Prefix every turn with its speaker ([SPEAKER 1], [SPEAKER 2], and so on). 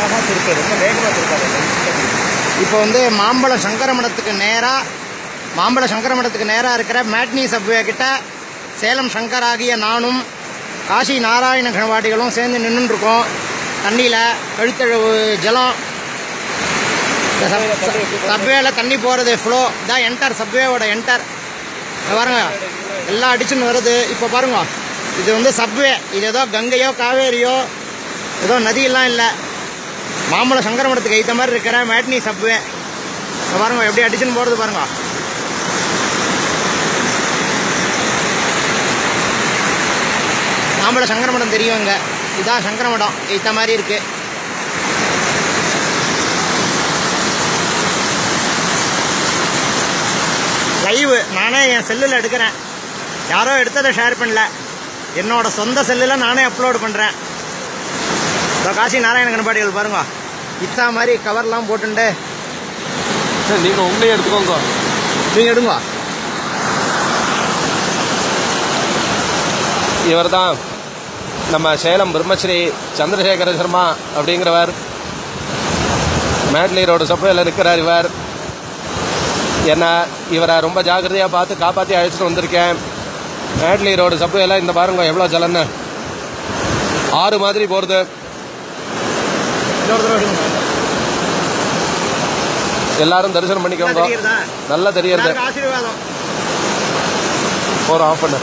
[SPEAKER 1] அழகாக இருக்கு, ரொம்ப வேகமாக இருக்காது. இப்போ வந்து மாம்பழம் சங்கரமடத்துக்கு நேராக இருக்கிற மேட்னி சப்வே கிட்ட சேலம் சங்கர் ஆகிய நானும் காசி நாராயண கணவாடிகளும் சேர்ந்து நின்றுருக்கோம். தண்ணியில் கழுத்தழு ஜலம் சப்வேல தண்ணி போகிறது ஃப்ளோ தான் என்டர், சப்வேவோட என்டர் பாருங்க, எல்லாம் அடிச்சுன்னு வருது. இப்போ பாருங்க, இது வந்து சப்வே, இது ஏதோ கங்கையோ காவேரியோ ஏதோ நதியெல்லாம் இல்லை, மாம்பழம் சங்கரமடத்துக்கு ஏற்ற மாதிரி இருக்கிற மேட்னி சப்வே பாருங்க எப்படி அடிச்சுன்னு போகிறது பாருங்க. மாம்பழம் சங்கரமடம் தெரியுங்க, இதுதான் சங்கரமடம் ஏற்ற மாதிரி இருக்கு. லைவ் நானே என் செல்லில் எடுக்கிறேன், யாரோ எடுத்ததை ஷேர் பண்ணல, என்னோட சொந்த செல்லில் நானே அப்லோடு பண்ணுறேன். இப்போ காசி நாராயண கணபாடிகள் பாருங்க, இத்தா மாதிரி கவர்லாம் போட்டுண்டு.
[SPEAKER 2] நீங்கள் உங்களே எடுத்துக்கோங்க,
[SPEAKER 1] நீங்கள் எடுங்க.
[SPEAKER 2] இவர் தான் நம்ம சேலம் பிரம்மஸ்ரீ சந்திரசேகர சர்மா அப்படிங்கிறவர். மேட்லி ரோடு சப்வேல இருக்கிறார் இவர். இவரை ரொம்ப ஜாக்கிரதையாக பார்த்து காப்பாற்றி அழைச்சிட்டு வந்திருக்கேன். மேட்லி ரோடு சப்வேல இந்த பாருங்க எவ்வளோ ஜலன்னு ஆறு மாதிரி போகிறது. எல்லாரும் தரிசனம் பண்ணிக்கோங்க, நல்லா தெரியறது.
[SPEAKER 1] ஆசீர்வாதம்
[SPEAKER 2] ஒரு ஆஃப் பண்ணு.